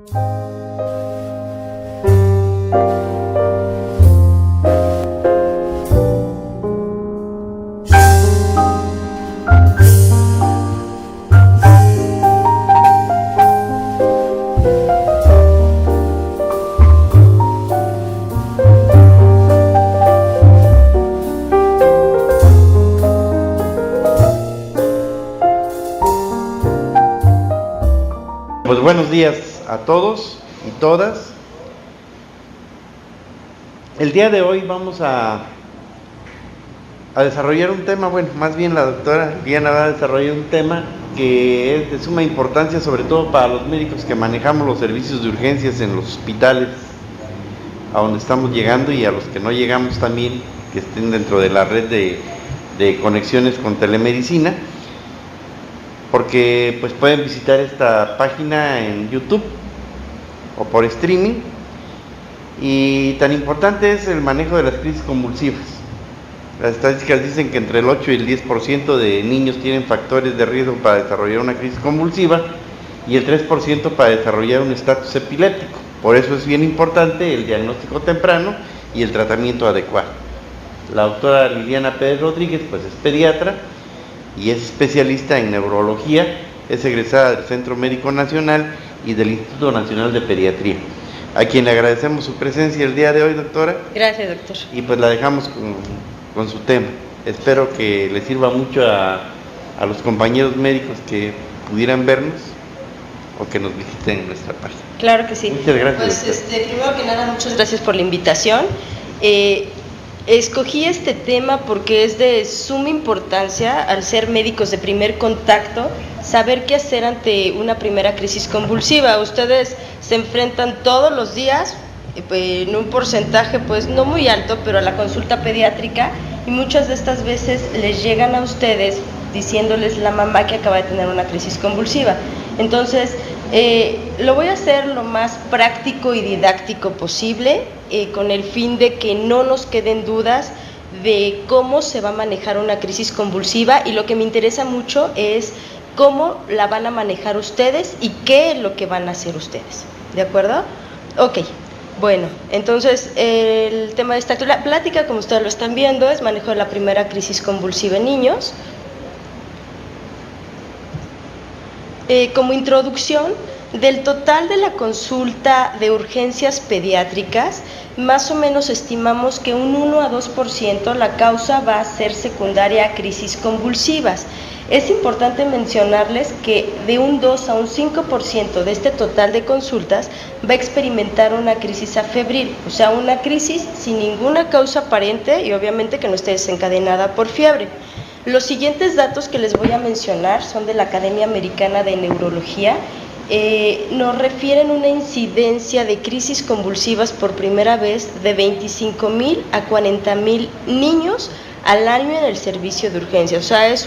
Pues buenos días a todos y todas. El día de hoy vamos a desarrollar un tema, bueno, más bien la doctora Liliana va a desarrollar un tema que es de suma importancia, sobre todo para los médicos que manejamos los servicios de urgencias en los hospitales a donde estamos llegando, y a los que no llegamos también, que estén dentro de la red de conexiones con telemedicina, porque pues pueden visitar esta página en YouTube o por streaming. Y tan importante es el manejo de las crisis convulsivas. Las estadísticas dicen que entre el 8 y el 10% de niños tienen factores de riesgo para desarrollar una crisis convulsiva y el 3% para desarrollar un estatus epiléptico. Por eso es bien importante el diagnóstico temprano y el tratamiento adecuado. La doctora Liliana Pérez Rodríguez pues es pediatra y es especialista en neurología, es egresada del Centro Médico Nacional y del Instituto Nacional de Pediatría, a quien le agradecemos su presencia el día de hoy, doctora. Gracias, doctor. Y pues la dejamos con su tema. Espero que le sirva mucho a los compañeros médicos que pudieran vernos o que nos visiten en nuestra página. Claro que sí. Muchas gracias. Pues primero que nada, muchas gracias por la invitación. Escogí este tema porque es de suma importancia, al ser médicos de primer contacto, saber qué hacer ante una primera crisis convulsiva. Ustedes se enfrentan todos los días, en un porcentaje pues no muy alto, pero a la consulta pediátrica, y muchas de estas veces les llegan a ustedes diciéndoles la mamá que acaba de tener una crisis convulsiva. Entonces, lo voy a hacer lo más práctico y didáctico posible, con el fin de que no nos queden dudas de cómo se va a manejar una crisis convulsiva, y lo que me interesa mucho es cómo la van a manejar ustedes y qué es lo que van a hacer ustedes. ¿De acuerdo? Ok. Bueno, entonces el tema de esta plática, como ustedes lo están viendo, es manejo de la primera crisis convulsiva en niños. Como introducción, del total de la consulta de urgencias pediátricas, más o menos estimamos que un 1 a 2% la causa va a ser secundaria a crisis convulsivas. Es importante mencionarles que de un 2 a un 5% de este total de consultas va a experimentar una crisis afebril, o sea, una crisis sin ninguna causa aparente y obviamente que no esté desencadenada por fiebre. Los siguientes datos que les voy a mencionar son de la Academia Americana de Neurología. Nos refieren una incidencia de crisis convulsivas por primera vez de 25,000 a 40,000 niños al año en el servicio de urgencia. O sea, es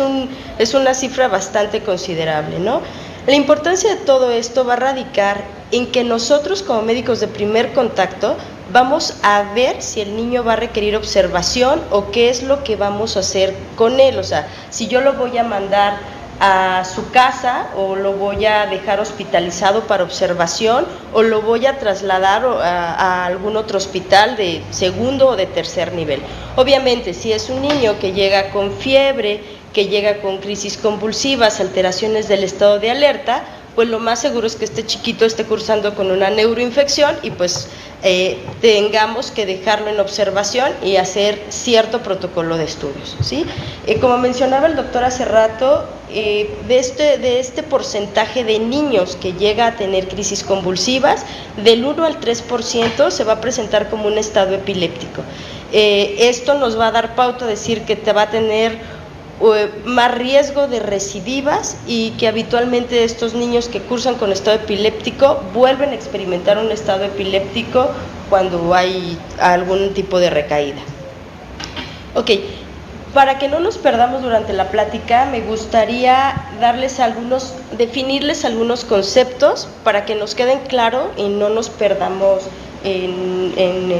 una cifra bastante considerable, ¿no? La importancia de todo esto va a radicar en que nosotros como médicos de primer contacto vamos a ver si el niño va a requerir observación o qué es lo que vamos a hacer con él. O sea, si yo lo voy a mandar a su casa o lo voy a dejar hospitalizado para observación o lo voy a trasladar a algún otro hospital de segundo o de tercer nivel. Obviamente, si es un niño que llega con fiebre, que llega con crisis convulsivas, alteraciones del estado de alerta, pues lo más seguro es que este chiquito esté cursando con una neuroinfección y pues tengamos que dejarlo en observación y hacer cierto protocolo de estudios, ¿sí? Como mencionaba el doctor hace rato, de este porcentaje de niños que llega a tener crisis convulsivas, del 1 al 3% se va a presentar como un estado epiléptico. Esto nos va a dar pauta a decir que te va a tener más riesgo de recidivas y que habitualmente estos niños que cursan con estado epiléptico vuelven a experimentar un estado epiléptico cuando hay algún tipo de recaída. Ok, para que no nos perdamos durante la plática, me gustaría definirles algunos conceptos para que nos queden claros y no nos perdamos en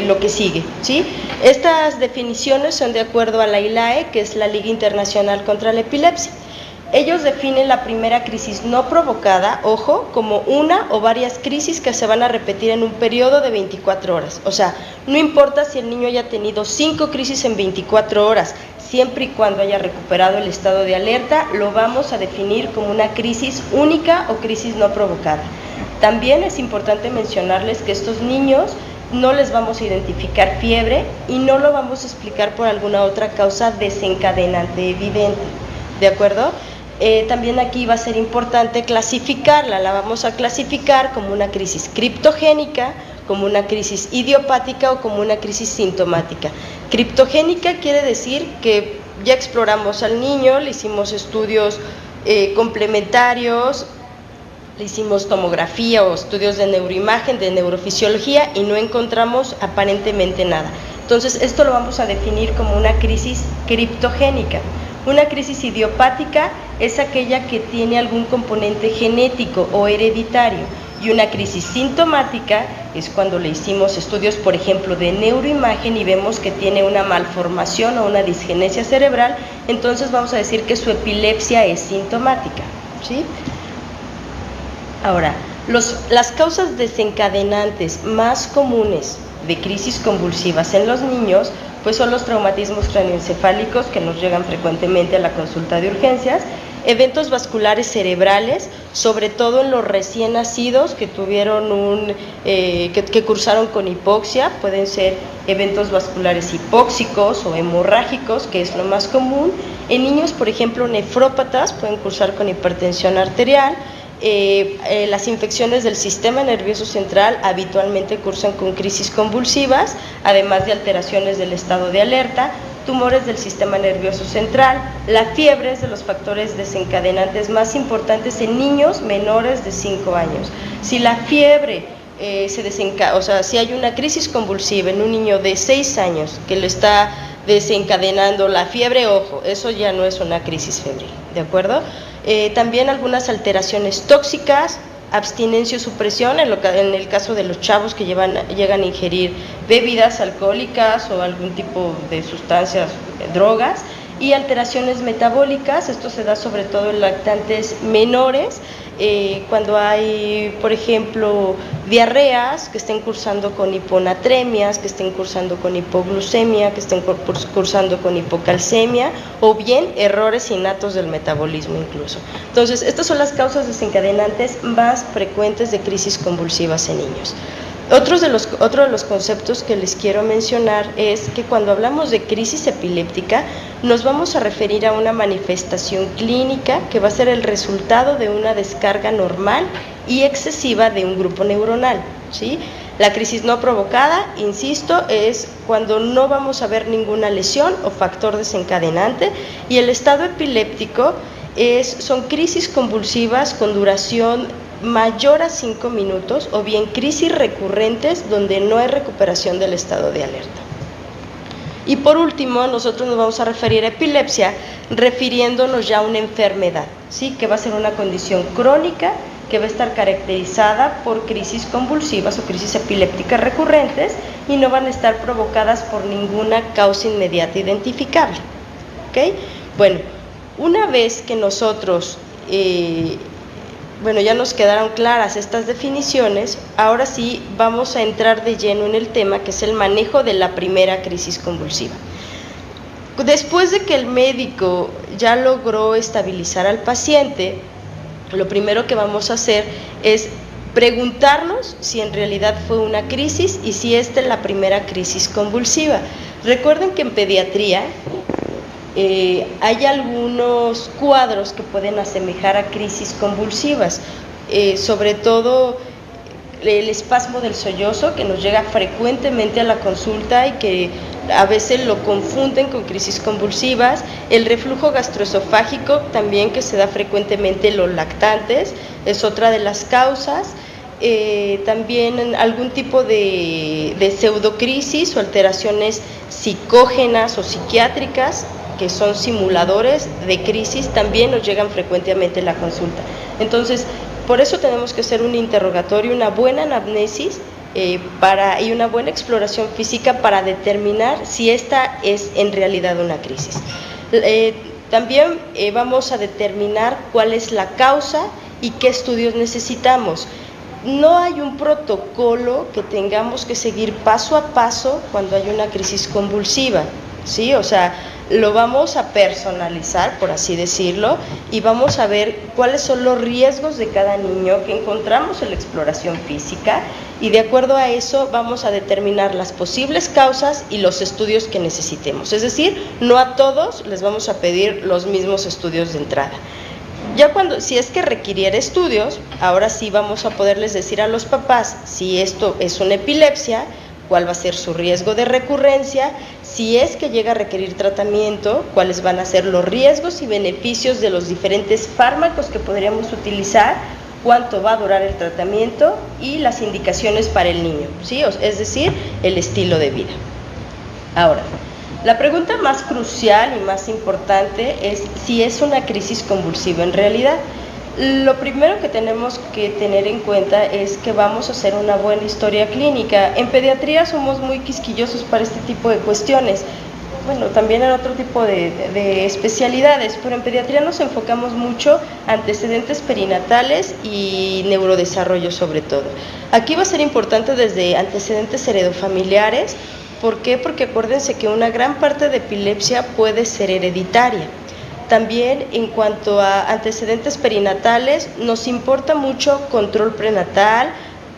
lo que sigue, ¿sí? Estas definiciones son de acuerdo a la ILAE, que es la Liga Internacional contra la Epilepsia. Ellos definen la primera crisis no provocada, ojo, como una o varias crisis que se van a repetir en un periodo de 24 horas. O sea, no importa si el niño haya tenido 5 crisis en 24 horas, siempre y cuando haya recuperado el estado de alerta, lo vamos a definir como una crisis única o crisis no provocada. También es importante mencionarles que estos niños no les vamos a identificar fiebre y no lo vamos a explicar por alguna otra causa desencadenante evidente, ¿de acuerdo? También aquí va a ser importante clasificarla, la vamos a clasificar como una crisis criptogénica, como una crisis idiopática o como una crisis sintomática. Criptogénica quiere decir que ya exploramos al niño, le hicimos estudios complementarios, le hicimos tomografía o estudios de neuroimagen, de neurofisiología y no encontramos aparentemente nada. Entonces esto lo vamos a definir como una crisis criptogénica. Una crisis idiopática es aquella que tiene algún componente genético o hereditario, y una crisis sintomática es cuando le hicimos estudios, por ejemplo, de neuroimagen y vemos que tiene una malformación o una disgenesia cerebral, entonces vamos a decir que su epilepsia es sintomática, ¿sí? Ahora, las causas desencadenantes más comunes de crisis convulsivas en los niños pues son los traumatismos craneoencefálicos que nos llegan frecuentemente a la consulta de urgencias, eventos vasculares cerebrales, sobre todo en los recién nacidos que tuvieron que cursaron con hipoxia, pueden ser eventos vasculares hipóxicos o hemorrágicos, que es lo más común. En niños, por ejemplo, nefrópatas pueden cursar con hipertensión arterial. Las infecciones del sistema nervioso central habitualmente cursan con crisis convulsivas, además de alteraciones del estado de alerta, tumores del sistema nervioso central. La fiebre es de los factores desencadenantes más importantes en niños menores de 5 años. Si la fiebre si hay una crisis convulsiva en un niño de 6 años que lo está desencadenando la fiebre, ojo, eso ya no es una crisis febril, ¿de acuerdo? También algunas alteraciones tóxicas, abstinencia o supresión, en el caso de los chavos que llegan a ingerir bebidas alcohólicas o algún tipo de sustancias, drogas, y alteraciones metabólicas. Esto se da sobre todo en lactantes menores, cuando hay, por ejemplo, diarreas que estén cursando con hiponatremias, que estén cursando con hipoglucemia, que estén cursando con hipocalcemia, o bien errores innatos del metabolismo incluso. Entonces, estas son las causas desencadenantes más frecuentes de crisis convulsivas en niños. Otro de los conceptos que les quiero mencionar es que cuando hablamos de crisis epiléptica nos vamos a referir a una manifestación clínica que va a ser el resultado de una descarga normal y excesiva de un grupo neuronal, ¿sí? La crisis no provocada, insisto, es cuando no vamos a ver ninguna lesión o factor desencadenante, y el estado epiléptico son crisis convulsivas con duración mayor a 5 minutos o bien crisis recurrentes donde no hay recuperación del estado de alerta. Y por último, nosotros nos vamos a referir a epilepsia refiriéndonos ya a una enfermedad, ¿sí? Que va a ser una condición crónica que va a estar caracterizada por crisis convulsivas o crisis epilépticas recurrentes y no van a estar provocadas por ninguna causa inmediata identificable, ¿ok? Bueno, una vez que nosotros ya nos quedaron claras estas definiciones, ahora sí vamos a entrar de lleno en el tema que es el manejo de la primera crisis convulsiva. Después de que el médico ya logró estabilizar al paciente, lo primero que vamos a hacer es preguntarnos si en realidad fue una crisis y si esta es la primera crisis convulsiva. Recuerden que en pediatría hay algunos cuadros que pueden asemejar a crisis convulsivas, sobre todo el espasmo del sollozo, que nos llega frecuentemente a la consulta y que a veces lo confunden con crisis convulsivas, el reflujo gastroesofágico también, que se da frecuentemente en los lactantes, es otra de las causas. También algún tipo de pseudocrisis o alteraciones psicógenas o psiquiátricas, que son simuladores de crisis, también nos llegan frecuentemente a la consulta. Entonces, por eso tenemos que hacer un interrogatorio, una buena anamnesis y una buena exploración física para determinar si esta es en realidad una crisis. También vamos a determinar cuál es la causa y qué estudios necesitamos. No hay un protocolo que tengamos que seguir paso a paso cuando hay una crisis convulsiva, ¿sí? O sea, lo vamos a personalizar, por así decirlo, y vamos a ver cuáles son los riesgos de cada niño que encontramos en la exploración física, y de acuerdo a eso vamos a determinar las posibles causas y los estudios que necesitemos. Es decir, no a todos les vamos a pedir los mismos estudios de entrada. Ya si es que requiriera estudios, ahora sí vamos a poderles decir a los papás si esto es una epilepsia, cuál va a ser su riesgo de recurrencia, si es que llega a requerir tratamiento, cuáles van a ser los riesgos y beneficios de los diferentes fármacos que podríamos utilizar, cuánto va a durar el tratamiento y las indicaciones para el niño, ¿sí? Es decir, el estilo de vida. Ahora, la pregunta más crucial y más importante es si es una crisis convulsiva en realidad. Lo primero que tenemos que tener en cuenta es que vamos a hacer una buena historia clínica. En pediatría somos muy quisquillosos para este tipo de cuestiones. Bueno, también en otro tipo de especialidades, pero en pediatría nos enfocamos mucho antecedentes perinatales y neurodesarrollo sobre todo. Aquí va a ser importante desde antecedentes heredofamiliares. ¿Por qué? Porque acuérdense que una gran parte de epilepsia puede ser hereditaria. También en cuanto a antecedentes perinatales, nos importa mucho control prenatal,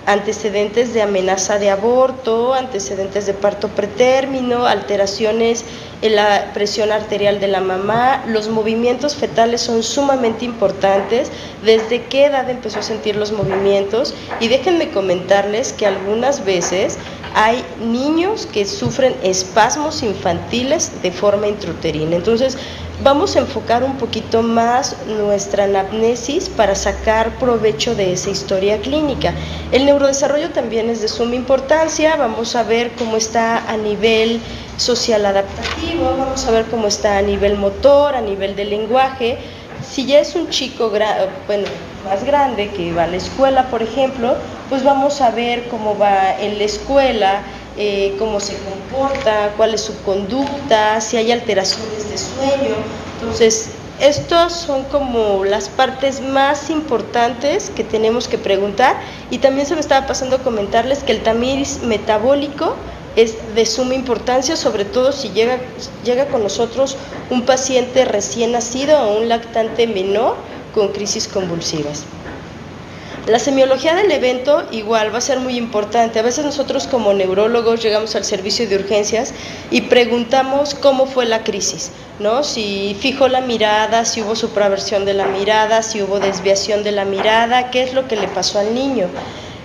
antecedentes de amenaza de aborto, antecedentes de parto pretérmino, alteraciones en la presión arterial de la mamá. Los movimientos fetales son sumamente importantes. ¿Desde qué edad empezó a sentir los movimientos? Y déjenme comentarles que algunas veces hay niños que sufren espasmos infantiles de forma intrauterina. Entonces, vamos a enfocar un poquito más nuestra anamnesis para sacar provecho de esa historia clínica. El neurodesarrollo también es de suma importancia. Vamos a ver cómo está a nivel social adaptativo, vamos a ver cómo está a nivel motor, a nivel de lenguaje. Si ya es un chico más grande que va a la escuela, por ejemplo, pues vamos a ver cómo va en la escuela, cómo se comporta, cuál es su conducta, si hay alteraciones de sueño. Entonces, estas son como las partes más importantes que tenemos que preguntar. Y también se me estaba pasando a comentarles que el tamiz metabólico es de suma importancia, sobre todo si llega con nosotros un paciente recién nacido o un lactante menor con crisis convulsivas. La semiología del evento igual va a ser muy importante. A veces nosotros como neurólogos llegamos al servicio de urgencias y preguntamos cómo fue la crisis, ¿no? Si fijó la mirada, si hubo supraversión de la mirada, si hubo desviación de la mirada, qué es lo que le pasó al niño.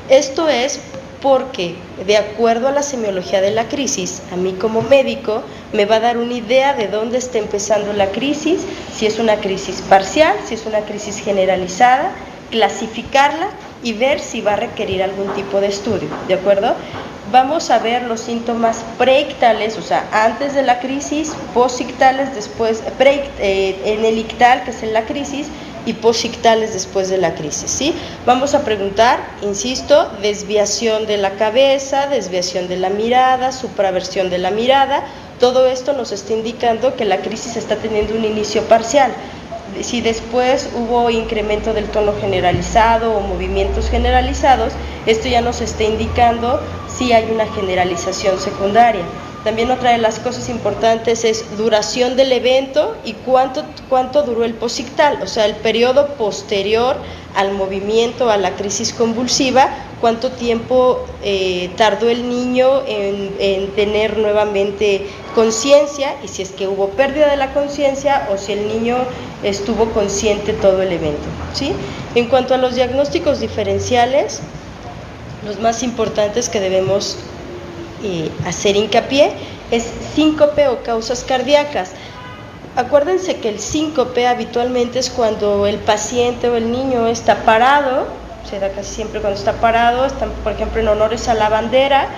Esto es porque, de acuerdo a la semiología de la crisis, a mí como médico me va a dar una idea de dónde está empezando la crisis, si es una crisis parcial, si es una crisis generalizada, clasificarla y ver si va a requerir algún tipo de estudio, ¿de acuerdo? Vamos a ver los síntomas preictales, o sea, antes de la crisis, posictales, después, en el ictal, que es en la crisis, y posictales después de la crisis, ¿sí? Vamos a preguntar, insisto, desviación de la cabeza, desviación de la mirada, supraversión de la mirada. Todo esto nos está indicando que la crisis está teniendo un inicio parcial. Si después hubo incremento del tono generalizado o movimientos generalizados, esto ya nos está indicando si hay una generalización secundaria. También otra de las cosas importantes es duración del evento y cuánto duró el posictal, o sea, el periodo posterior al movimiento, a la crisis convulsiva, cuánto tiempo tardó el niño en tener nuevamente conciencia, y si es que hubo pérdida de la conciencia o si el niño estuvo consciente todo el evento, ¿sí? En cuanto a los diagnósticos diferenciales, los más importantes que debemos hacer hincapié es síncope o causas cardíacas. Acuérdense que el síncope habitualmente es cuando el paciente o el niño está parado, se da casi siempre cuando está parado, están por ejemplo en honores a la bandera,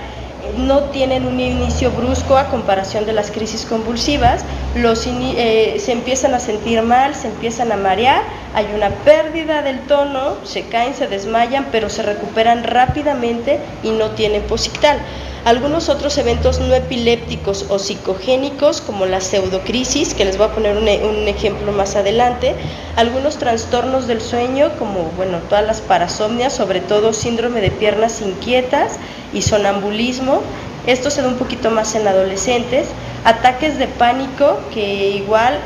no tienen un inicio brusco a comparación de las crisis convulsivas, se empiezan a sentir mal, se empiezan a marear, hay una pérdida del tono, se caen, se desmayan, pero se recuperan rápidamente y no tienen posictal. Algunos otros eventos no epilépticos o psicogénicos, como la pseudocrisis, que les voy a poner un ejemplo más adelante, algunos trastornos del sueño, como todas las parasomnias, sobre todo síndrome de piernas inquietas y sonambulismo. Esto se da un poquito más en adolescentes. Ataques de pánico, que igual,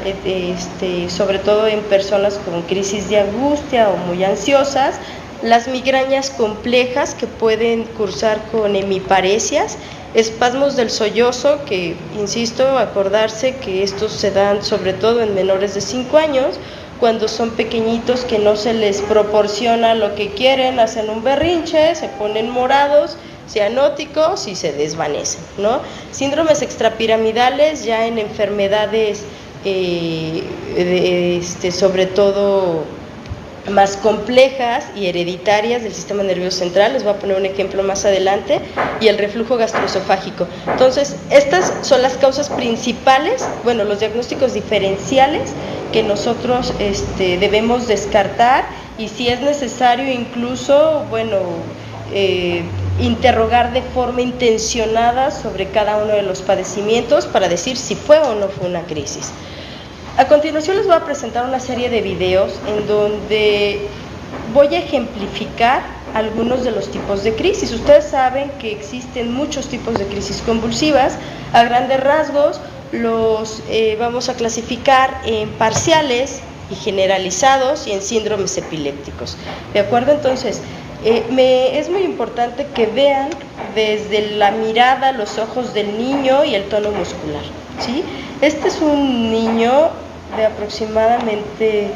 sobre todo en personas con crisis de angustia o muy ansiosas. Las migrañas complejas, que pueden cursar con hemiparesias, espasmos del sollozo, que, insisto, acordarse que estos se dan sobre todo en menores de 5 años, cuando son pequeñitos, que no se les proporciona lo que quieren, hacen un berrinche, se ponen morados, cianóticos y se desvanecen, ¿no? Síndromes extrapiramidales, ya en enfermedades sobre todo más complejas y hereditarias del sistema nervioso central, les voy a poner un ejemplo más adelante, y el reflujo gastroesofágico. Entonces, estas son las causas principales, los diagnósticos diferenciales que nosotros debemos descartar, y si es necesario incluso, interrogar de forma intencionada sobre cada uno de los padecimientos para decir si fue o no fue una crisis. A continuación les voy a presentar una serie de videos en donde voy a ejemplificar algunos de los tipos de crisis. Ustedes saben que existen muchos tipos de crisis convulsivas. A grandes rasgos los vamos a clasificar en parciales y generalizados y en síndromes epilépticos. ¿De acuerdo? Entonces, es muy importante que vean desde la mirada, los ojos del niño y el tono muscular, ¿sí? Este es un niño de aproximadamente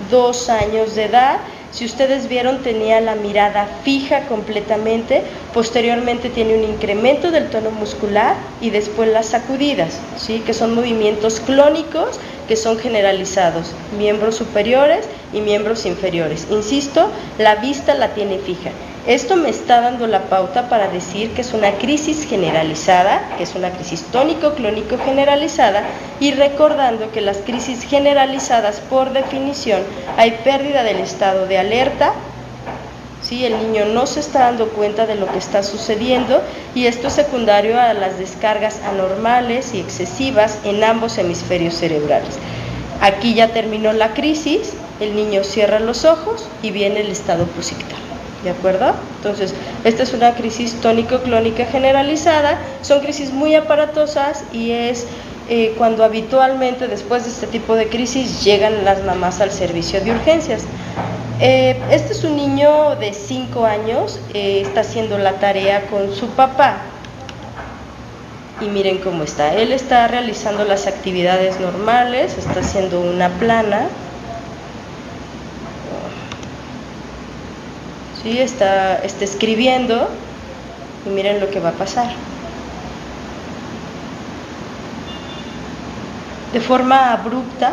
2 años de edad. Si ustedes vieron, tenía la mirada fija completamente, posteriormente tiene un incremento del tono muscular y después las sacudidas, ¿sí? Que son movimientos clónicos que son generalizados, miembros superiores y miembros inferiores. Insisto, la vista la tiene fija. Esto me está dando la pauta para decir que es una crisis generalizada, que es una crisis tónico-clónico generalizada, y recordando que las crisis generalizadas, por definición, hay pérdida del estado de alerta, ¿sí? El niño no se está dando cuenta de lo que está sucediendo, y esto es secundario a las descargas anormales y excesivas en ambos hemisferios cerebrales. Aquí ya terminó la crisis, el niño cierra los ojos y viene el estado posictal. ¿De acuerdo? Entonces, esta es una crisis tónico-clónica generalizada, son crisis muy aparatosas, y es cuando habitualmente después de este tipo de crisis llegan las mamás al servicio de urgencias. Este es un niño de 5 años, está haciendo la tarea con su papá, y miren cómo está. Él está realizando las actividades normales, está haciendo una plana. ¿Sí? Está escribiendo, y miren lo que va a pasar. De forma abrupta,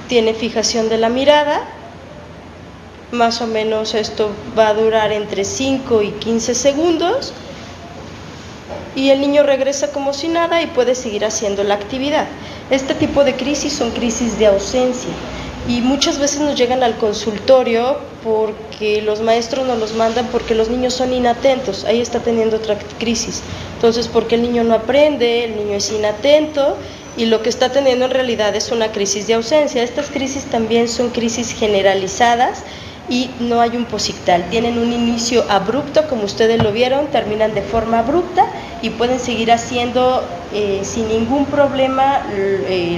tiene fijación de la mirada. Más o menos esto va a durar entre 5 y 15 segundos. Y el niño regresa como si nada y puede seguir haciendo la actividad. Este tipo de crisis son crisis de ausencia, y muchas veces nos llegan al consultorio porque los maestros nos los mandan porque los niños son inatentos. Ahí está teniendo otra crisis. Entonces, porque el niño no aprende, el niño es inatento, y lo que está teniendo en realidad es una crisis de ausencia. Estas crisis también son crisis generalizadas y no hay un posictal. Tienen un inicio abrupto, como ustedes lo vieron, terminan de forma abrupta y pueden seguir haciendo sin ningún problema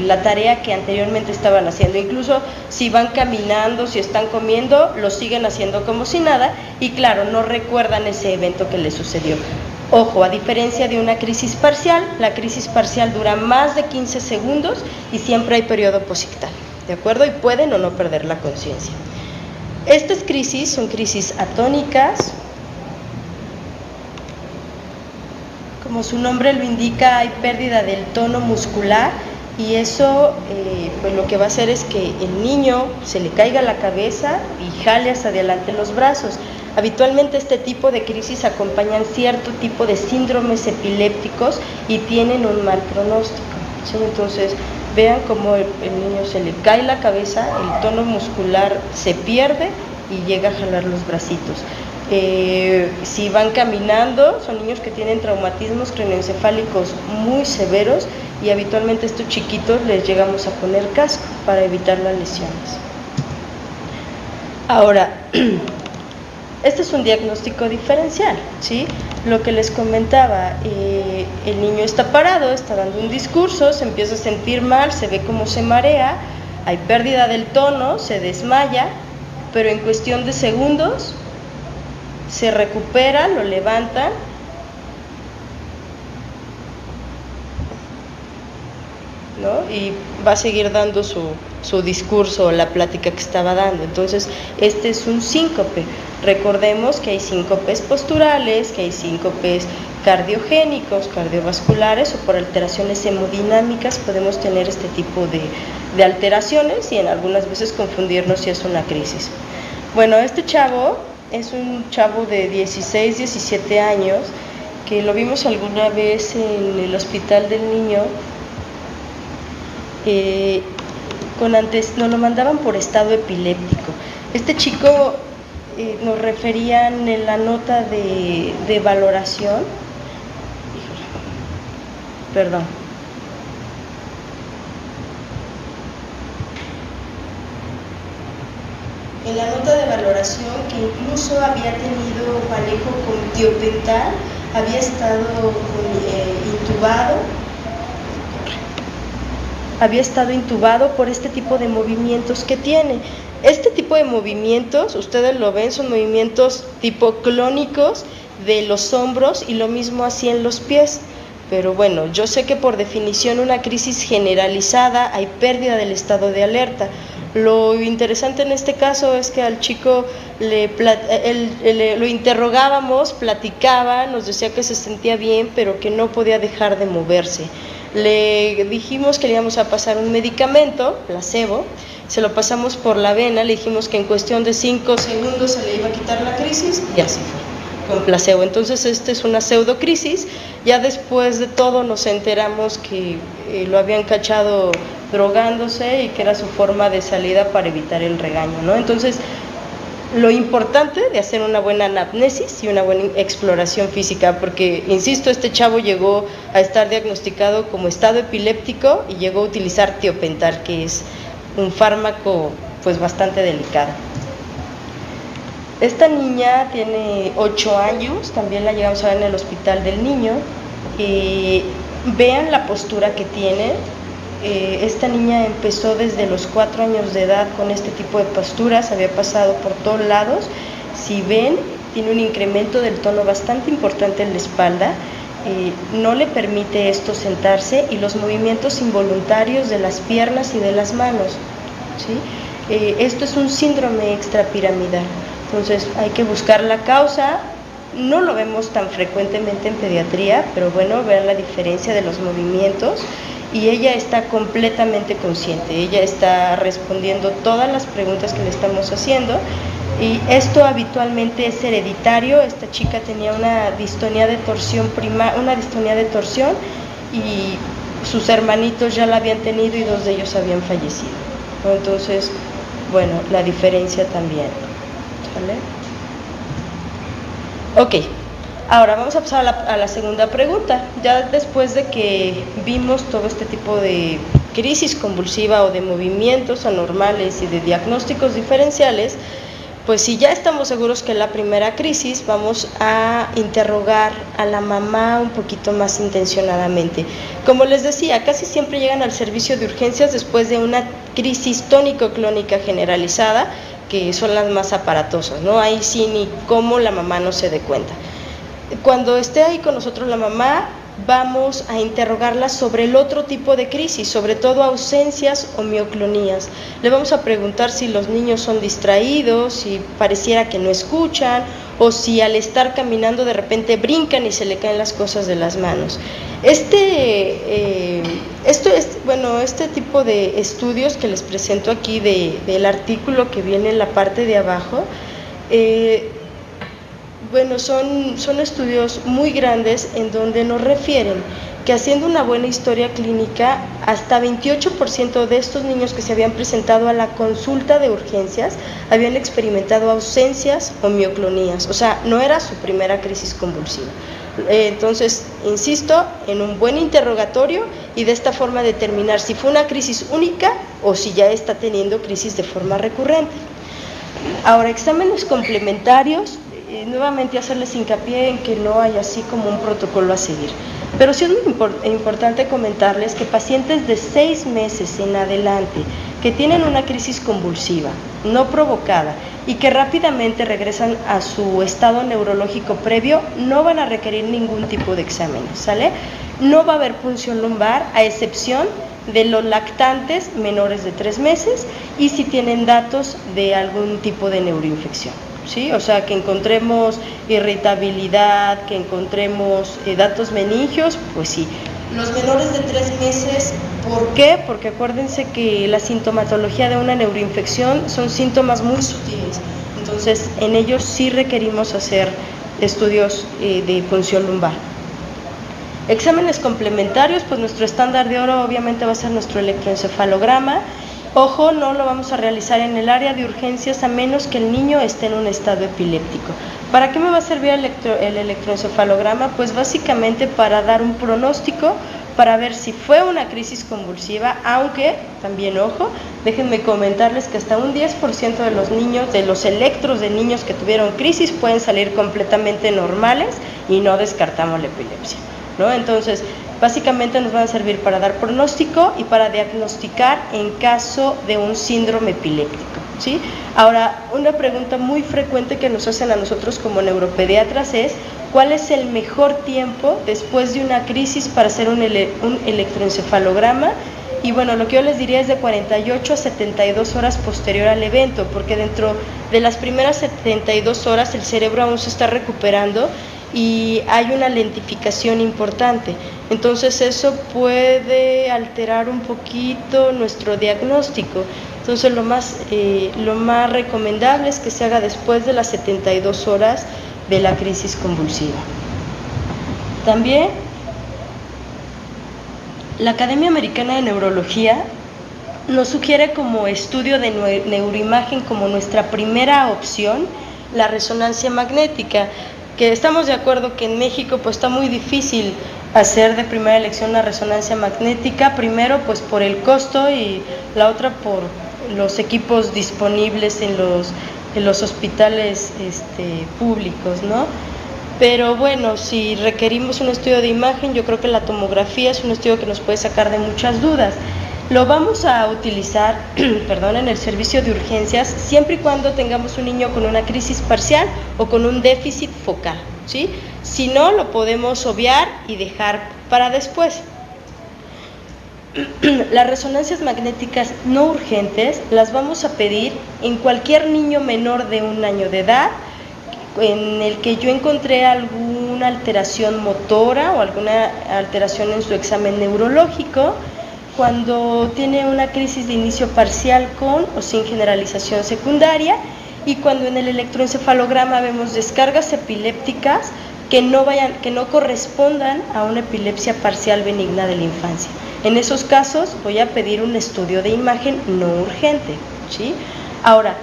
la tarea que anteriormente estaban haciendo. Incluso si van caminando, si están comiendo, lo siguen haciendo como si nada, y claro, no recuerdan ese evento que les sucedió. Ojo, a diferencia de una crisis parcial, la crisis parcial dura más de 15 segundos y siempre hay periodo posictal, ¿de acuerdo? Y pueden o no perder la conciencia. Estas crisis son crisis atónicas. Como su nombre lo indica, hay pérdida del tono muscular, y eso pues lo que va a hacer es que el niño se le caiga la cabeza y jale hacia adelante los brazos. Habitualmente este tipo de crisis acompañan cierto tipo de síndromes epilépticos y tienen un mal pronóstico, ¿sí? Entonces, vean cómo el niño se le cae la cabeza, el tono muscular se pierde y llega a jalar los bracitos. Si van caminando, son niños que tienen traumatismos craneoencefálicos muy severos y habitualmente a estos chiquitos les llegamos a poner casco para evitar las lesiones. Ahora, este es un diagnóstico diferencial, ¿sí? Lo que les comentaba, el niño está parado, está dando un discurso, se empieza a sentir mal, se ve cómo se marea, hay pérdida del tono, se desmaya, pero en cuestión de segundos se recupera, lo levantan ¿no? Y va a seguir dando su discurso, la plática que estaba dando. Entonces, este es un síncope. Recordemos que hay síncopes posturales, que hay síncopes cardiogénicos, cardiovasculares o por alteraciones hemodinámicas podemos tener este tipo de alteraciones y en algunas veces confundirnos si es una crisis. Bueno, este chavo es un chavo de 16, 17 años que lo vimos alguna vez en el hospital del niño. Nos lo mandaban por estado epiléptico. Este chico nos referían en la nota de valoración, perdón, en la nota de valoración que incluso había tenido manejo con tiopental, había estado intubado por este tipo de movimientos que tiene. Este tipo de movimientos, ustedes lo ven, son movimientos tipo clónicos de los hombros y lo mismo así en los pies. Pero bueno, yo sé que por definición una crisis generalizada hay pérdida del estado de alerta. Lo interesante en este caso es que al chico lo interrogábamos, platicaba, nos decía que se sentía bien, pero que no podía dejar de moverse. Le dijimos que le íbamos a pasar un medicamento, placebo, se lo pasamos por la vena, le dijimos que en cuestión de 5 segundos se le iba a quitar la crisis y así fue, con placebo. Entonces esta es una pseudocrisis. Ya después de todo nos enteramos que lo habían cachado drogándose y que era su forma de salida para evitar el regaño, ¿no? Entonces, lo importante de hacer una buena anamnesis y una buena exploración física, porque, insisto, este chavo llegó a estar diagnosticado como estado epiléptico y llegó a utilizar tiopental, que es un fármaco pues bastante delicado. Esta niña tiene 8 años, también la llegamos a ver en el hospital del niño. Vean la postura que tiene. Esta niña empezó desde los 4 años de edad con este tipo de posturas, había pasado por todos lados. Si ven, tiene un incremento del tono bastante importante en la espalda, no le permite esto sentarse y los movimientos involuntarios de las piernas y de las manos, ¿sí? Esto es un síndrome extrapiramidal, entonces hay que buscar la causa. No lo vemos tan frecuentemente en pediatría, pero bueno, vean la diferencia de los movimientos. Y ella está completamente consciente, ella está respondiendo todas las preguntas que le estamos haciendo y esto habitualmente es hereditario. Esta chica tenía una distonía de torsión y sus hermanitos ya la habían tenido y 2 de ellos habían fallecido, ¿no? Entonces, bueno, la diferencia también, ¿vale? Ok. Ahora vamos a pasar a la segunda pregunta. Ya después de que vimos todo este tipo de crisis convulsiva o de movimientos anormales y de diagnósticos diferenciales, pues si ya estamos seguros que es la primera crisis, vamos a interrogar a la mamá un poquito más intencionadamente. Como les decía, casi siempre llegan al servicio de urgencias después de una crisis tónico-clónica generalizada, que son las más aparatosas, ¿no? Ahí sí ni cómo la mamá no se dé cuenta. Cuando esté ahí con nosotros la mamá, vamos a interrogarla sobre el otro tipo de crisis, sobre todo ausencias o mioclonías. Le vamos a preguntar si los niños son distraídos, si pareciera que no escuchan, o si al estar caminando de repente brincan y se le caen las cosas de las manos. Este tipo de estudios que les presento aquí del artículo que viene en la parte de abajo, Bueno, son estudios muy grandes en donde nos refieren que haciendo una buena historia clínica, hasta 28% de estos niños que se habían presentado a la consulta de urgencias habían experimentado ausencias o mioclonías, o sea, no era su primera crisis convulsiva. Entonces, insisto, en un buen interrogatorio y de esta forma determinar si fue una crisis única o si ya está teniendo crisis de forma recurrente. Ahora, exámenes complementarios, nuevamente hacerles hincapié en que no hay así como un protocolo a seguir. Pero sí es muy importante comentarles que pacientes de 6 meses en adelante que tienen una crisis convulsiva no provocada y que rápidamente regresan a su estado neurológico previo no van a requerir ningún tipo de exámenes, ¿sale? No va a haber punción lumbar a excepción de los lactantes menores de 3 meses y si tienen datos de algún tipo de neuroinfección. ¿Sí? O sea, que encontremos irritabilidad, que encontremos datos meningios, pues sí. Los menores de 3 meses, ¿por qué? Porque acuérdense que la sintomatología de una neuroinfección son síntomas muy sutiles, entonces en ellos sí requerimos hacer estudios de punción lumbar. Exámenes complementarios, pues nuestro estándar de oro obviamente va a ser nuestro electroencefalograma. Ojo, no lo vamos a realizar en el área de urgencias a menos que el niño esté en un estado epiléptico. ¿Para qué me va a servir el electroencefalograma? Pues básicamente para dar un pronóstico, para ver si fue una crisis convulsiva, aunque, también ojo, déjenme comentarles que hasta un 10% de los niños, de los electros de niños que tuvieron crisis pueden salir completamente normales y no descartamos la epilepsia, ¿no? Entonces, básicamente nos van a servir para dar pronóstico y para diagnosticar en caso de un síndrome epiléptico, ¿sí? Ahora, una pregunta muy frecuente que nos hacen a nosotros como neuropediatras es ¿cuál es el mejor tiempo después de una crisis para hacer un electroencefalograma? Y bueno, lo que yo les diría es de 48 a 72 horas posterior al evento, porque dentro de las primeras 72 horas el cerebro aún se está recuperando y hay una lentificación importante. Entonces eso puede alterar un poquito nuestro diagnóstico. Entonces lo más recomendable es que se haga después de las 72 horas de la crisis convulsiva. También la Academia Americana de Neurología nos sugiere como estudio de neuroimagen como nuestra primera opción la resonancia magnética, que estamos de acuerdo que en México pues está muy difícil hacer de primera elección la resonancia magnética, primero pues por el costo y la otra por los equipos disponibles en los hospitales públicos, ¿no? Pero bueno, si requerimos un estudio de imagen, yo creo que la tomografía es un estudio que nos puede sacar de muchas dudas. Lo vamos a utilizar en el servicio de urgencias siempre y cuando tengamos un niño con una crisis parcial o con un déficit focal, ¿sí? Si no, lo podemos obviar y dejar para después. Las resonancias magnéticas no urgentes las vamos a pedir en cualquier niño menor de 1 año de edad en el que yo encontré alguna alteración motora o alguna alteración en su examen neurológico, cuando tiene una crisis de inicio parcial con o sin generalización secundaria y cuando en el electroencefalograma vemos descargas epilépticas que no correspondan a una epilepsia parcial benigna de la infancia. En esos casos voy a pedir un estudio de imagen no urgente, ¿sí? Ahora,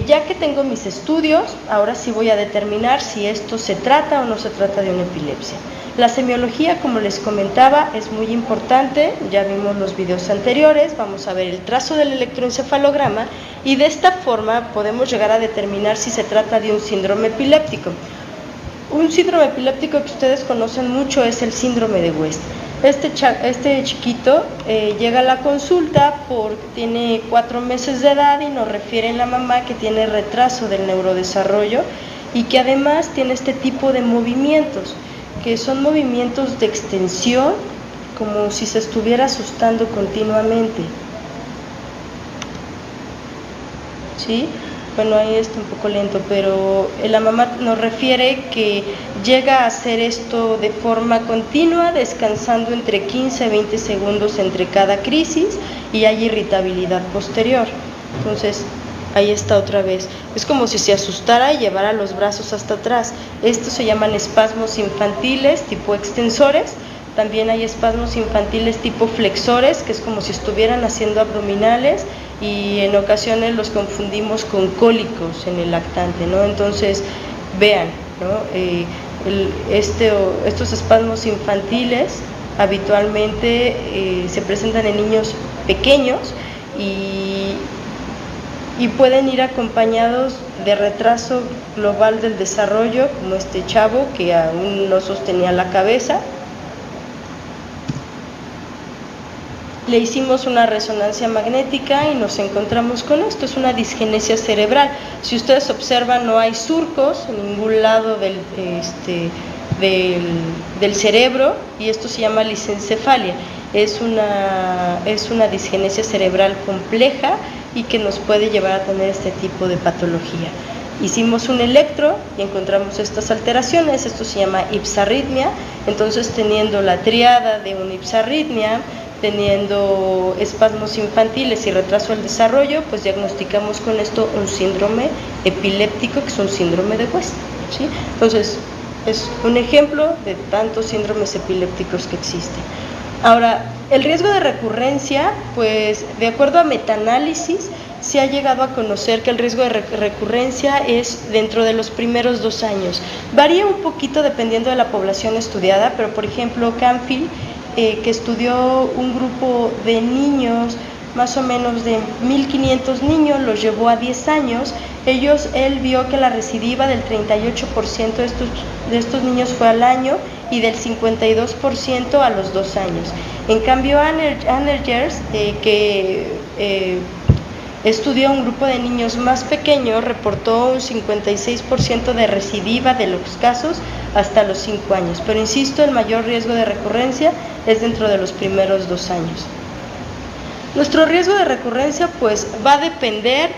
ya que tengo mis estudios, ahora sí voy a determinar si esto se trata o no se trata de una epilepsia. La semiología, como les comentaba, es muy importante, ya vimos los videos anteriores, vamos a ver el trazo del electroencefalograma y de esta forma podemos llegar a determinar si se trata de un síndrome epiléptico. Un síndrome epiléptico que ustedes conocen mucho es el síndrome de West. Este chiquito llega a la consulta porque tiene 4 meses de edad y nos refiere la mamá que tiene retraso del neurodesarrollo y que además tiene este tipo de movimientos, que son movimientos de extensión, como si se estuviera asustando continuamente. ¿Sí? Bueno, ahí está un poco lento, pero la mamá nos refiere que llega a hacer esto de forma continua, descansando entre 15 a 20 segundos entre cada crisis y hay irritabilidad posterior. Entonces, ahí está otra vez. Es como si se asustara y llevara los brazos hasta atrás. Estos se llaman espasmos infantiles tipo extensores. También hay espasmos infantiles tipo flexores, que es como si estuvieran haciendo abdominales, y en ocasiones los confundimos con cólicos en el lactante, ¿no? Entonces, vean, ¿no? Estos espasmos infantiles habitualmente se presentan en niños pequeños y pueden ir acompañados de retraso global del desarrollo, como este chavo que aún no sostenía la cabeza. Le hicimos una resonancia magnética y nos encontramos con esto, es una disgenesia cerebral. Si ustedes observan, no hay surcos en ningún lado del cerebro, y esto se llama lisencefalia. Es una disgenesia cerebral compleja y que nos puede llevar a tener este tipo de patología. Hicimos un electro y encontramos estas alteraciones, esto se llama ipsarritmia. Entonces, teniendo la triada de una ipsarritmia, teniendo espasmos infantiles y retraso del desarrollo, pues diagnosticamos con esto un síndrome epiléptico, que es un síndrome de West, ¿sí? Entonces, es un ejemplo de tantos síndromes epilépticos que existen. Ahora, el riesgo de recurrencia, pues de acuerdo a metaanálisis, se ha llegado a conocer que el riesgo de recurrencia es dentro de los primeros 2 años. Varía un poquito dependiendo de la población estudiada, pero por ejemplo Canfield, que estudió un grupo de niños, más o menos de 1.500 niños, los llevó a 10 años, él vio que la recidiva del 38% de estos niños fue al año y del 52% a los 2 años. En cambio, Anergers, que estudió un grupo de niños más pequeños, reportó un 56% de recidiva de los casos hasta los 5 años. Pero insisto, el mayor riesgo de recurrencia es dentro de los primeros 2 años. Nuestro riesgo de recurrencia pues va a depender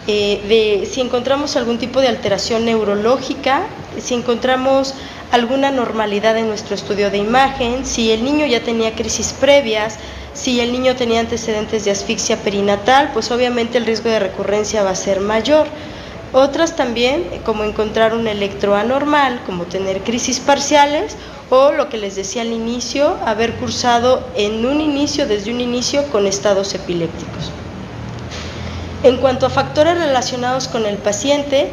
de si encontramos algún tipo de alteración neurológica, si encontramos alguna normalidad en nuestro estudio de imagen, si el niño ya tenía crisis previas, si el niño tenía antecedentes de asfixia perinatal, pues obviamente el riesgo de recurrencia va a ser mayor. Otras también, como encontrar un electro anormal, como tener crisis parciales, o lo que les decía al inicio, haber cursado desde un inicio con estados epilépticos. En cuanto a factores relacionados con el paciente,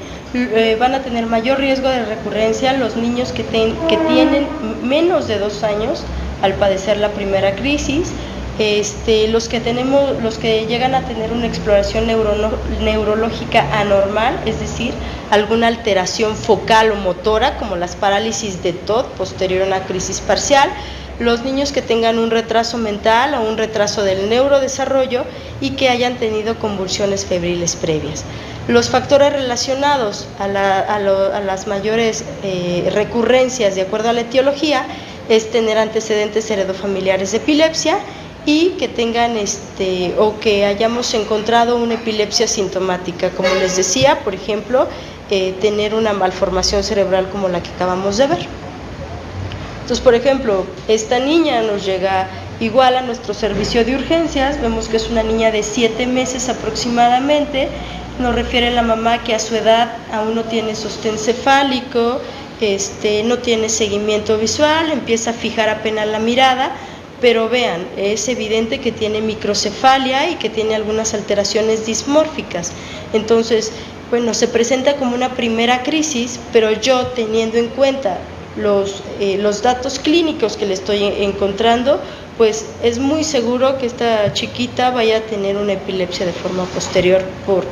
van a tener mayor riesgo de recurrencia los niños que tienen menos de 2 años al padecer la primera crisis, los que llegan a tener una exploración neurológica anormal, es decir, alguna alteración focal o motora, como las parálisis de Todd posterior a una crisis parcial, los niños que tengan un retraso mental o un retraso del neurodesarrollo y que hayan tenido convulsiones febriles previas. Los factores relacionados a las mayores recurrencias de acuerdo a la etiología es tener antecedentes heredofamiliares de epilepsia y que tengan o que hayamos encontrado una epilepsia sintomática, como les decía, por ejemplo, tener una malformación cerebral como la que acabamos de ver. Entonces, por ejemplo, esta niña nos llega igual a nuestro servicio de urgencias, vemos que es una niña de 7 meses aproximadamente, nos refiere la mamá que a su edad aún no tiene sostén cefálico, no tiene seguimiento visual, empieza a fijar apenas la mirada, pero vean, es evidente que tiene microcefalia y que tiene algunas alteraciones dismórficas. Entonces, bueno, se presenta como una primera crisis, pero yo teniendo en cuenta los datos clínicos que le estoy encontrando, pues es muy seguro que esta chiquita vaya a tener una epilepsia de forma posterior por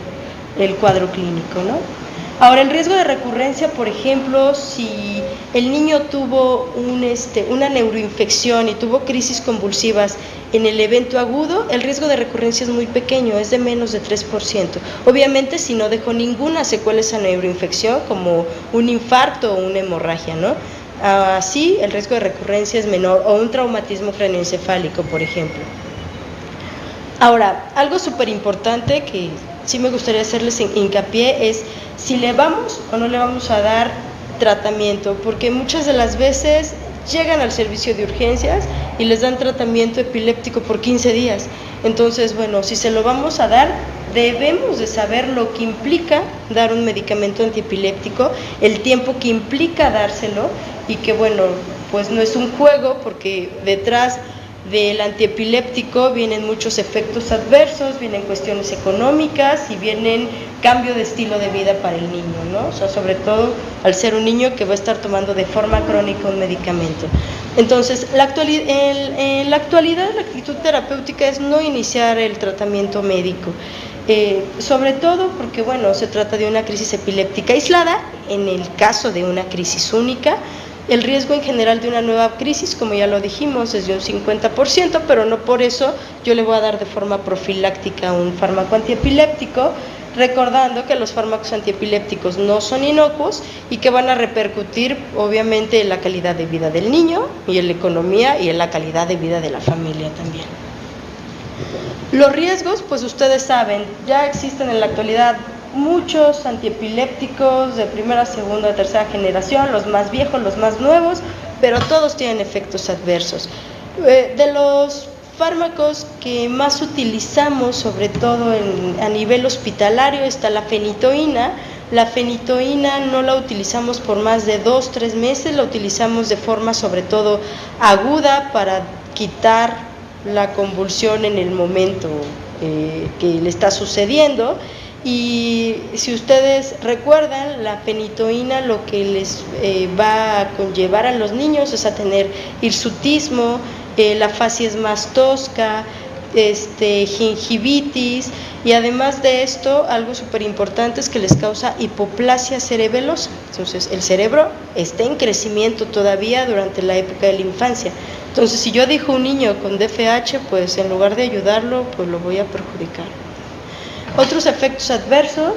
el cuadro clínico, ¿no? Ahora, el riesgo de recurrencia, por ejemplo, si el niño tuvo una neuroinfección y tuvo crisis convulsivas en el evento agudo, el riesgo de recurrencia es muy pequeño, es de menos de 3%. Obviamente, si no dejó ninguna secuela esa neuroinfección, como un infarto o una hemorragia, ¿no? Así, el riesgo de recurrencia es menor, o un traumatismo craneoencefálico, por ejemplo. Ahora, algo súper importante que sí me gustaría hacerles hincapié es si le vamos o no le vamos a dar tratamiento, porque muchas de las veces llegan al servicio de urgencias y les dan tratamiento epiléptico por 15 días. Entonces, bueno, si se lo vamos a dar, debemos de saber lo que implica dar un medicamento antiepiléptico, el tiempo que implica dárselo, y que bueno, pues no es un juego, porque detrás del antiepiléptico vienen muchos efectos adversos, vienen cuestiones económicas y vienen cambio de estilo de vida para el niño, ¿no? O sea, sobre todo al ser un niño que va a estar tomando de forma crónica un medicamento. Entonces, en la actualidad la actitud terapéutica es no iniciar el tratamiento médico, sobre todo porque, bueno, se trata de una crisis epiléptica aislada. En el caso de una crisis única, el riesgo en general de una nueva crisis, como ya lo dijimos, es de un 50%, pero no por eso yo le voy a dar de forma profiláctica un fármaco antiepiléptico, recordando que los fármacos antiepilépticos no son inocuos y que van a repercutir obviamente en la calidad de vida del niño y en la economía y en la calidad de vida de la familia también. Los riesgos, pues ustedes saben, ya existen en la actualidad muchos antiepilépticos de primera, segunda, tercera generación, los más viejos, los más nuevos, pero todos tienen efectos adversos. De los fármacos que más utilizamos, sobre todo a nivel hospitalario, está la fenitoína. La fenitoína no la utilizamos por más de 2-3 meses, la utilizamos de forma sobre todo aguda para quitar la convulsión en el momento que le está sucediendo. Y si ustedes recuerdan, la fenitoína lo que les va a conllevar a los niños es a tener hirsutismo, la facies más tosca, gingivitis, y además de esto, algo súper importante es que les causa hipoplasia cerebelosa. Entonces, el cerebro está en crecimiento todavía durante la época de la infancia. Entonces, si yo dejo un niño con DFH, pues en lugar de ayudarlo, pues lo voy a perjudicar. Otros efectos adversos,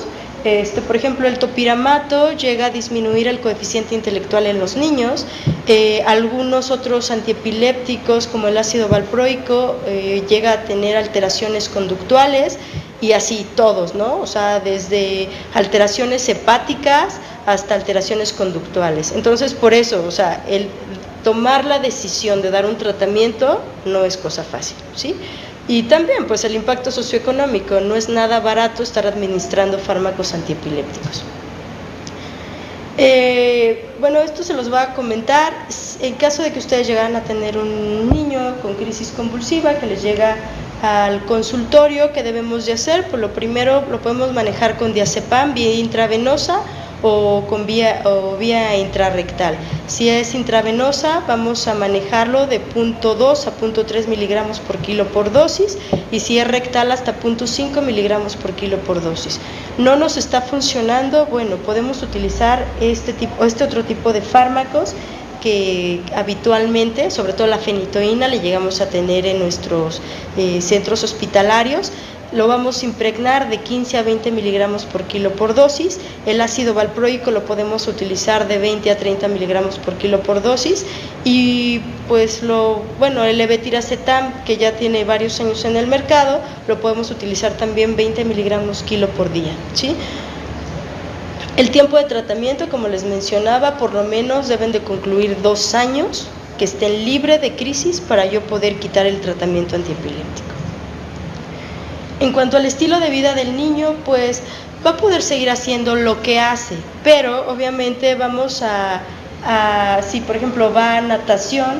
por ejemplo, el topiramato llega a disminuir el coeficiente intelectual en los niños. Algunos otros antiepilépticos, como el ácido valproico, llega a tener alteraciones conductuales, y así todos, ¿no? O sea, desde alteraciones hepáticas hasta alteraciones conductuales. Entonces, por eso, o sea, el tomar la decisión de dar un tratamiento no es cosa fácil, ¿sí? Y también, pues, el impacto socioeconómico, no es nada barato estar administrando fármacos antiepilépticos. Bueno, esto se los voy a comentar. En caso de que ustedes llegaran a tener un niño con crisis convulsiva que les llega al consultorio, ¿qué debemos de hacer? Pues lo primero lo podemos manejar con diazepam vía intravenosa o vía intrarrectal. Si es intravenosa, vamos a manejarlo de 0.2 a 0.3 miligramos por kilo por dosis, y si es rectal hasta 0.5 miligramos por kilo por dosis. No nos está funcionando, bueno, podemos utilizar este otro tipo de fármacos que habitualmente, sobre todo la fenitoína, le llegamos a tener en nuestros centros hospitalarios. Lo vamos a impregnar de 15 a 20 miligramos por kilo por dosis. El ácido valproico lo podemos utilizar de 20 a 30 miligramos por kilo por dosis. Y pues el levetiracetam, que ya tiene varios años en el mercado, lo podemos utilizar también 20 miligramos kilo por día, ¿sí? El tiempo de tratamiento, como les mencionaba, por lo menos deben de concluir 2 años que estén libres de crisis para yo poder quitar el tratamiento antiepiléptico. En cuanto al estilo de vida del niño, pues va a poder seguir haciendo lo que hace, pero obviamente vamos si por ejemplo va a natación,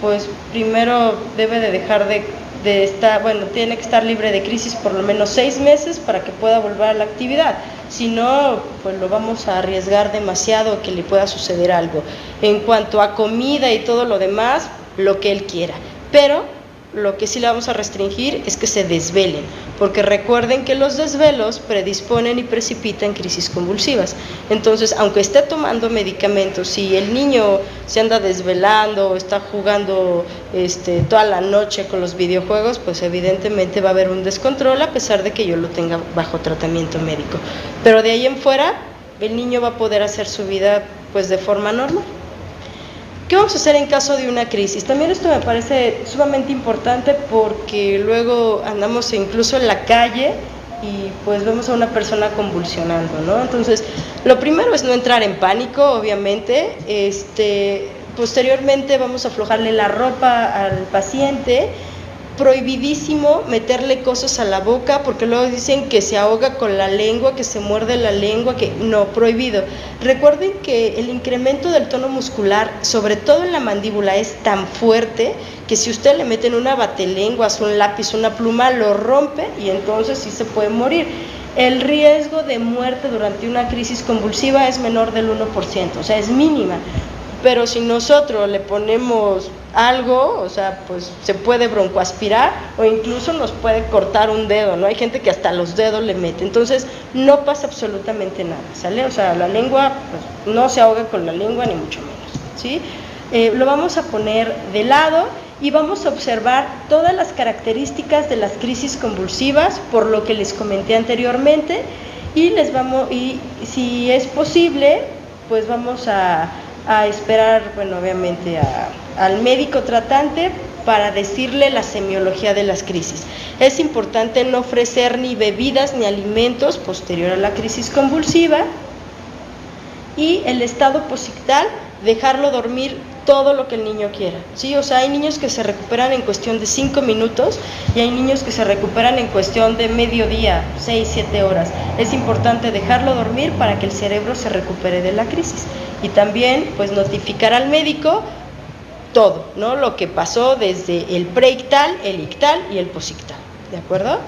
pues primero debe de dejar de estar, tiene que estar libre de crisis por lo menos 6 meses para que pueda volver a la actividad. Si no, pues lo vamos a arriesgar demasiado que le pueda suceder algo. En cuanto a comida y todo lo demás, lo que él quiera, pero lo que sí le vamos a restringir es que se desvelen, porque recuerden que los desvelos predisponen y precipitan crisis convulsivas. Entonces, aunque esté tomando medicamentos, si el niño se anda desvelando o está jugando toda la noche con los videojuegos, pues evidentemente va a haber un descontrol, a pesar de que yo lo tenga bajo tratamiento médico. Pero de ahí en fuera, el niño va a poder hacer su vida pues de forma normal. ¿Qué vamos a hacer en caso de una crisis? También esto me parece sumamente importante, porque luego andamos incluso en la calle y pues vemos a una persona convulsionando, ¿no? Entonces, lo primero es no entrar en pánico, obviamente. posteriormente vamos a aflojarle la ropa al paciente. Prohibidísimo meterle cosas a la boca, porque luego dicen que se ahoga con la lengua, que se muerde la lengua, que no, prohibido. Recuerden que el incremento del tono muscular, sobre todo en la mandíbula, es tan fuerte que si usted le meten una batelenguas, un lápiz, una pluma, lo rompe y entonces sí se puede morir. El riesgo de muerte durante una crisis convulsiva es menor del 1%, o sea, es mínima. Pero si nosotros le ponemos algo, o sea, pues se puede broncoaspirar o incluso nos puede cortar un dedo, ¿no? Hay gente que hasta los dedos le mete, entonces no pasa absolutamente nada, ¿sale? O sea, la lengua, pues no se ahoga con la lengua ni mucho menos, ¿sí? Lo vamos a poner de lado y vamos a observar todas las características de las crisis convulsivas, por lo que les comenté anteriormente, y si es posible, pues vamos a esperar, bueno, obviamente al médico tratante para decirle la semiología de las crisis. Es importante no ofrecer ni bebidas ni alimentos posterior a la crisis convulsiva, y el estado posictal, dejarlo dormir todo lo que el niño quiera, ¿sí? O sea, hay niños que se recuperan en cuestión de 5 minutos y hay niños que se recuperan en cuestión de medio día, 6, 7 horas. Es importante dejarlo dormir para que el cerebro se recupere de la crisis. Y también, pues, notificar al médico todo, ¿no? Lo que pasó desde el preictal, el ictal y el posictal, ¿de acuerdo?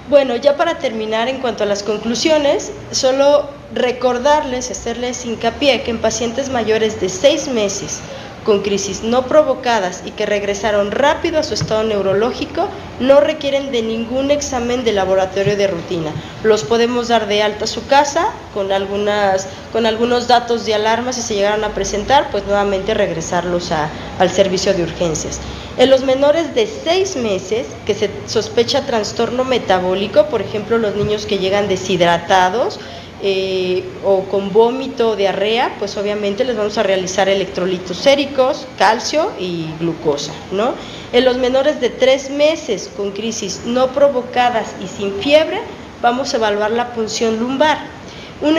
Bueno, ya para terminar, en cuanto a las conclusiones, solo recordarles, hacerles hincapié que en pacientes mayores de 6 meses con crisis no provocadas y que regresaron rápido a su estado neurológico, no requieren de ningún examen de laboratorio de rutina. Los podemos dar de alta a su casa con algunos datos de alarma. Si se llegaran a presentar, pues nuevamente regresarlos al servicio de urgencias. En los menores de 6 meses que se sospecha trastorno metabólico, por ejemplo, los niños que llegan deshidratados, o con vómito o diarrea, pues obviamente les vamos a realizar electrolitos séricos, calcio y glucosa, ¿no? En los menores de 3 meses con crisis no provocadas y sin fiebre, vamos a evaluar la punción lumbar. Un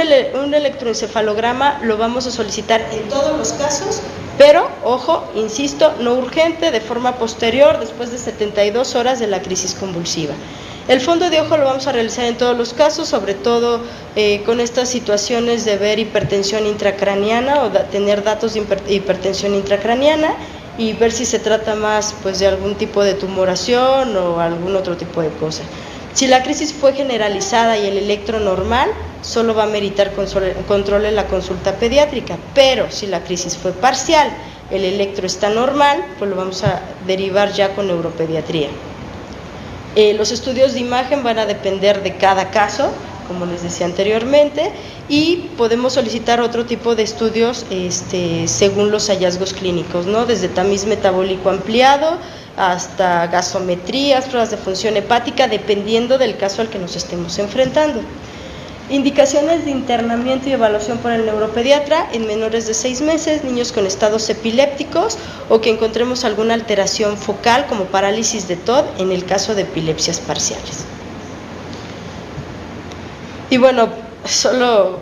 electroencefalograma lo vamos a solicitar en todos los casos, pero, ojo, insisto, no urgente, de forma posterior, después de 72 horas de la crisis convulsiva. El fondo de ojo lo vamos a realizar en todos los casos, sobre todo con estas situaciones de ver hipertensión intracraniana o tener datos de hipertensión intracraniana, y ver si se trata más, pues, de algún tipo de tumoración o algún otro tipo de cosa. Si la crisis fue generalizada y el electro normal, solo va a meritar control en la consulta pediátrica, pero si la crisis fue parcial, el electro está normal, pues lo vamos a derivar ya con neuropediatría. Los estudios de imagen van a depender de cada caso, como les decía anteriormente, y podemos solicitar otro tipo de estudios según los hallazgos clínicos, ¿no? Desde tamiz metabólico ampliado hasta gasometrías, pruebas de función hepática, dependiendo del caso al que nos estemos enfrentando. Indicaciones de internamiento y evaluación por el neuropediatra en menores de 6 meses, niños con estados epilépticos o que encontremos alguna alteración focal como parálisis de TOD en el caso de epilepsias parciales. Y bueno, solo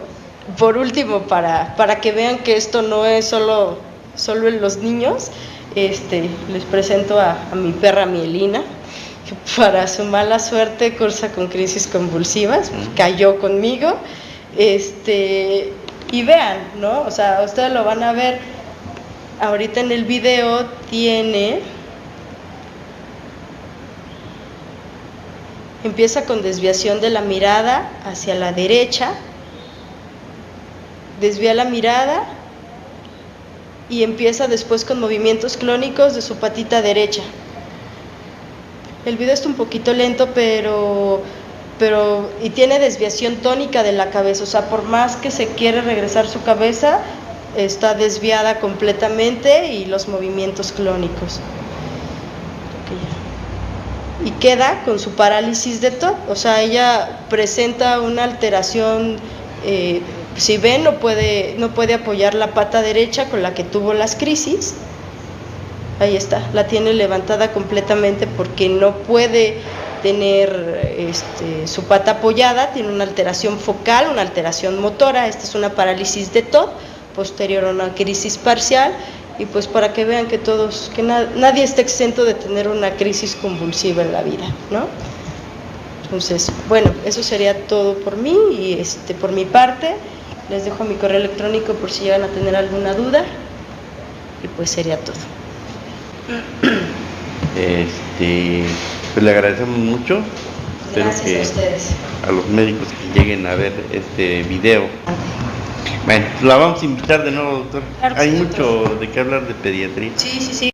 por último, para que vean que esto no es solo en los niños, les presento a mi perra Mielina, que para su mala suerte cursa con crisis convulsivas, cayó conmigo, y vean, ¿no? O sea, ustedes lo van a ver ahorita en el video, empieza con desviación de la mirada hacia la derecha, desvía la mirada y empieza después con movimientos clónicos de su patita derecha. El video está un poquito lento, pero y tiene desviación tónica de la cabeza, o sea, por más que se quiere regresar su cabeza, está desviada completamente, y los movimientos clónicos. Y queda con su parálisis de TOD, o sea, ella presenta una alteración, si ven, no puede apoyar la pata derecha con la que tuvo las crisis. Ahí está, la tiene levantada completamente porque no puede tener su pata apoyada, tiene una alteración focal, una alteración motora. Esta es una parálisis de TOD posterior a una crisis parcial, y pues para que vean que todos, nadie está exento de tener una crisis convulsiva en la vida, ¿no? Entonces, bueno, eso sería todo por mí y por mi parte. Les dejo mi correo electrónico por si llegan a tener alguna duda, y pues sería todo. Pues le agradecemos mucho. Gracias Espero que a ustedes. a los médicos que lleguen a ver este video. Bueno, la vamos a invitar de nuevo, doctor. Claro que Hay sí, mucho doctor. de qué hablar de pediatría. Sí, sí, sí.